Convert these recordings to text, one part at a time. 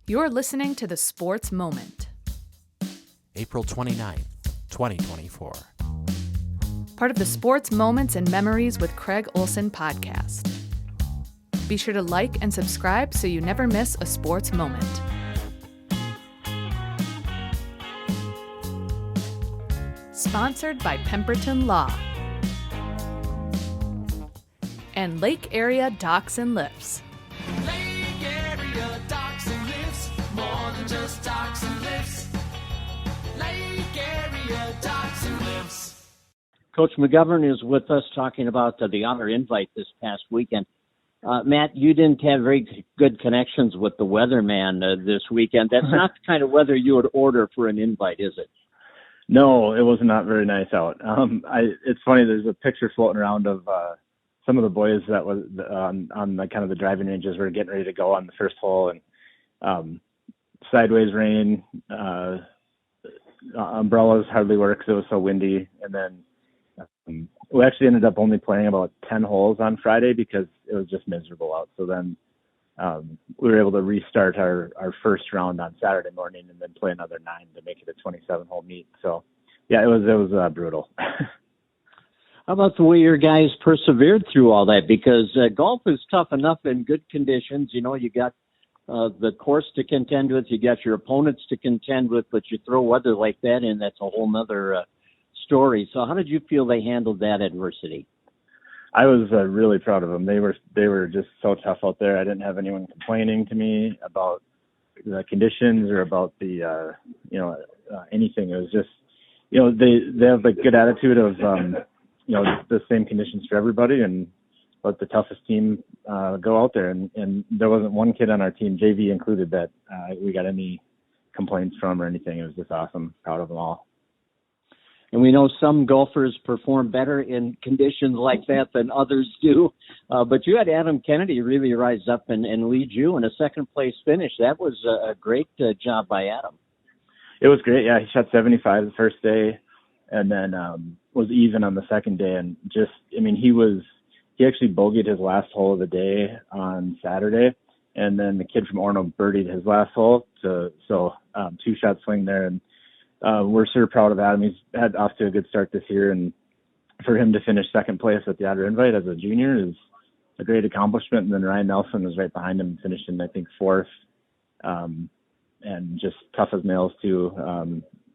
You're listening to The Sports Moment, April 29th, 2024. part of the Sports Moments and Memories with Craig Olson podcast. Be sure to like and subscribe so you never miss a sports moment. Sponsored by Pemberton Law and Lake Area Docks and Lifts. Lake Area Docks and Lifts, more than just docks and lifts. Lake Area Docks and Lifts. Coach McGovern is with us talking about the Otter Invite this past weekend. Matt, you didn't have very good connections with the weatherman this weekend. That's not the kind of weather you would order for an invite, is it? No, it was not very nice out. It's funny. There's a picture floating around of some of the boys that was on the kind of the driving ranges were getting ready to go on the first hole, and sideways rain, umbrellas hardly worked because it was so windy, and then we actually ended up only playing about 10 holes on Friday because it was just miserable out. So then we were able to restart our first round on Saturday morning and then play another 9 to make it a 27-hole meet. So, yeah, it was brutal. How about the way your guys persevered through all that? Because golf is tough enough in good conditions. You know, you got the course to contend with, you got your opponents to contend with, but you throw weather like that in, that's a whole nother story. So how did you feel they handled that adversity? I was really proud of them. They were just so tough out there. I didn't have anyone complaining to me about the conditions or about the anything. It was just, they have a good attitude of the same conditions for everybody and let the toughest team go out there. And there wasn't one kid on our team, JV included, that we got any complaints from or anything. It was just awesome. Proud of them all. And we know some golfers perform better in conditions like that than others do. But you had Adam Kennedy really rise up and lead you in a second-place finish. That was a great job by Adam. It was great. Yeah, he shot 75 the first day and then was even on the second day. And he actually bogeyed his last hole of the day on Saturday. And then the kid from Orono birdied his last hole. So 2-shot swing there. And we're super proud of Adam. He's had off to a good start this year, and for him to finish second place at the Otter Invite as a junior is a great accomplishment. And then Ryan Nelson was right behind him, finished in, I think, 4th, and just tough as nails too,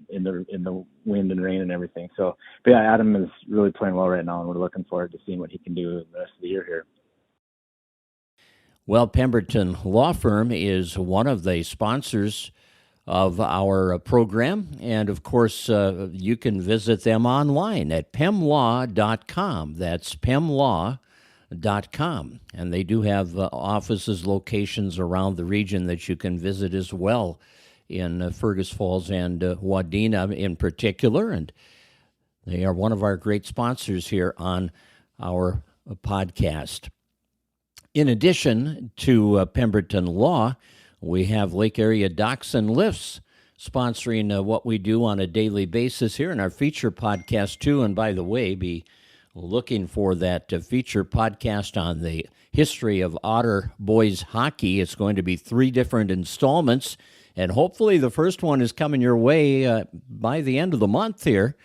in the wind and rain and everything. So, but yeah, Adam is really playing well right now, and we're looking forward to seeing what he can do the rest of the year here. Well, Pemberton Law Firm is one of the sponsors of our program, and of course you can visit them online at pemlaw.com. That's pemlaw.com, and they do have offices, locations around the region that you can visit as well in Fergus Falls and Wadena in particular, and they are one of our great sponsors here on our podcast. In addition to Pemberton Law, we have Lake Area Docks and Lifts sponsoring what we do on a daily basis here in our feature podcast, too. And by the way, be looking for that feature podcast on the history of Otter boys hockey. It's going to be 3 different installments, and hopefully the first one is coming your way by the end of the month here.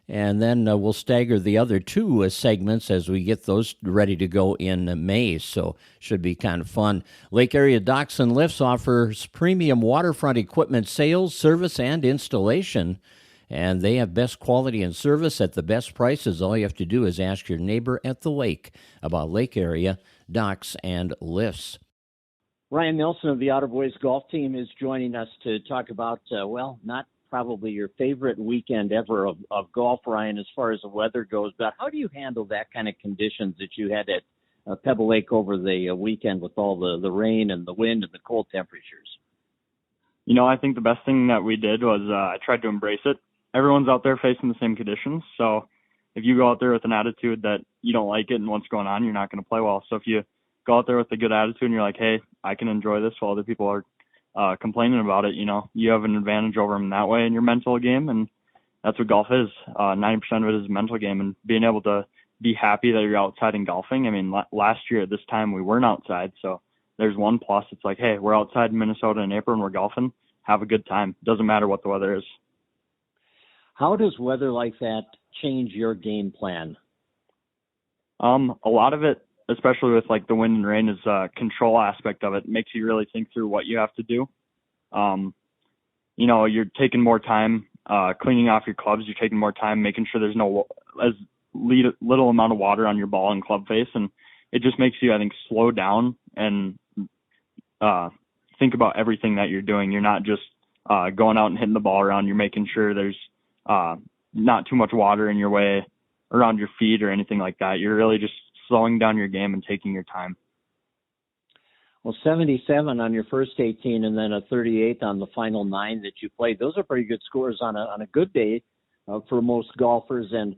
And then we'll stagger the other 2 segments as we get those ready to go in May. So should be kind of fun. Lake Area Docks and Lifts offers premium waterfront equipment sales, service, and installation. And they have best quality and service at the best prices. All you have to do is ask your neighbor at the lake about Lake Area Docks and Lifts. Ryan Nelson of the Otter Boys golf team is joining us to talk about, not probably your favorite weekend ever of golf, Ryan, as far as the weather goes. But how do you handle that kind of conditions that you had at Pebble Lake over the weekend with all the rain and the wind and the cold temperatures? I think the best thing that we did was I tried to embrace it. Everyone's out there facing the same conditions. So if you go out there with an attitude that you don't like it and what's going on, you're not going to play well. So if you go out there with a good attitude and you're like, hey, I can enjoy this while other people are complaining about it, you have an advantage over them that way in your mental game, and that's what golf is. 90% of it is a mental game, and being able to be happy that you're outside and golfing. I mean, last year at this time we weren't outside, so there's one plus. It's like, hey, we're outside Minnesota in April and we're golfing. Have a good time. Doesn't matter what the weather is. How does weather like that change your game plan? A lot of it, especially with like the wind and rain, is control aspect of it. It makes you really think through what you have to do. You're taking more time cleaning off your clubs. You're taking more time making sure there's little amount of water on your ball and club face, and it just makes you, I think, slow down and think about everything that you're doing. You're not just going out and hitting the ball around. You're making sure there's not too much water in your way around your feet or anything like that. You're really just slowing down your game and taking your time. Well, 77 on your first 18 and then a 38 on the final 9 that you played. Those are pretty good scores on a good day for most golfers. And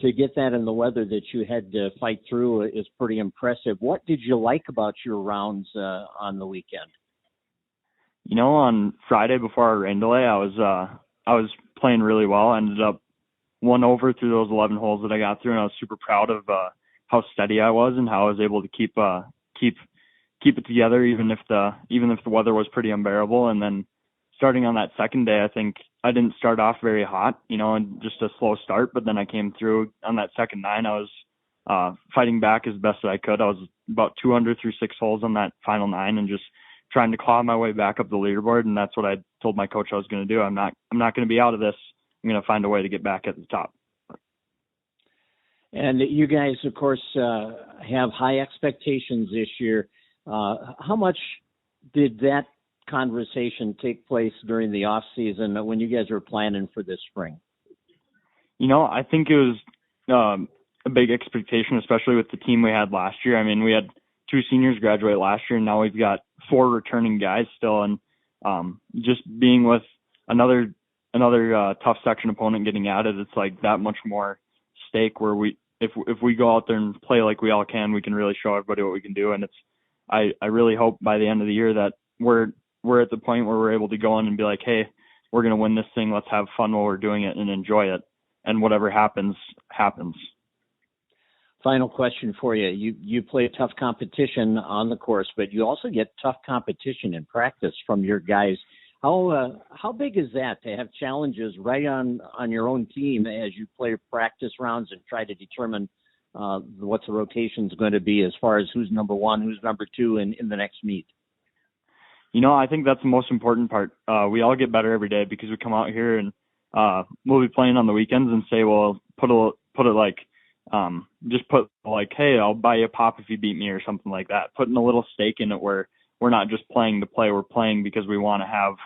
to get that in the weather that you had to fight through is pretty impressive. What did you like about your rounds on the weekend? On Friday before our rain delay, I was playing really well. I ended up 1 over through those 11 holes that I got through, and I was super proud of how steady I was and how I was able to keep it together even if the weather was pretty unbearable. And then starting on that second day, I think I didn't start off very hot, and just a slow start, but then I came through on that second 9. I was fighting back as best as I could. I was about 2 under through 6 holes on that final 9 and just trying to claw my way back up the leaderboard, and that's what I told my coach I was going to do. I'm not going to be out of this. I'm going to find a way to get back at the top. And you guys, of course, have high expectations this year. How much did that conversation take place during the off season when you guys were planning for this spring? I think it was a big expectation, especially with the team we had last year. I mean, we had 2 seniors graduate last year, and now we've got 4 returning guys still. And just being with another tough section opponent getting added, it's like that much more stake where if we go out there and play like we all can, we can really show everybody what we can do. And I really hope by the end of the year that we're at the point where we're able to go in and be like, hey, we're going to win this thing. Let's have fun while we're doing it and enjoy it. And whatever happens, happens. Final question for you. You play tough competition on the course, but you also get tough competition in practice from your guys. How big is that to have challenges right on your own team as you play practice rounds and try to determine what the rotation is going to be as far as who's number 1, who's number 2 in the next meet? I think that's the most important part. We all get better every day because we come out here and we'll be playing on the weekends and say, well, just put like, hey, I'll buy you a pop if you beat me or something like that. Putting a little stake in it where we're not just playing to play. We're playing because we want to have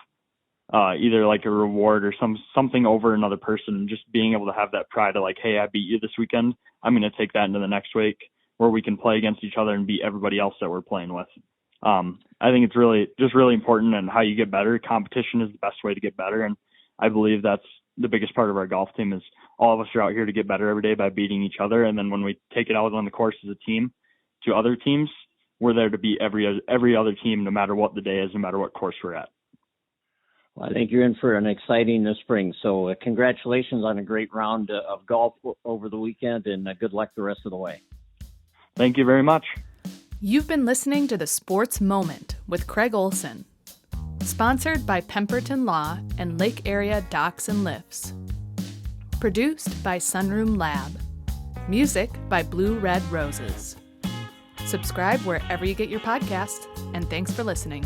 either like a reward or something over another person, and just being able to have that pride of like, hey, I beat you this weekend. I'm going to take that into the next week where we can play against each other and beat everybody else that we're playing with. I think it's really important, and how you get better. Competition is the best way to get better. And I believe that's the biggest part of our golf team is all of us are out here to get better every day by beating each other. And then when we take it out on the course as a team to other teams, we're there to beat every other team, no matter what the day is, no matter what course we're at. Well, I think you're in for an exciting spring. So congratulations on a great round of golf over the weekend, and good luck the rest of the way. Thank you very much. You've been listening to The Sports Moment with Craig Olson. Sponsored by Pemberton Law and Lake Area Docks and Lifts. Produced by Sunroom Lab. Music by Blue Red Roses. Subscribe wherever you get your podcasts, and thanks for listening.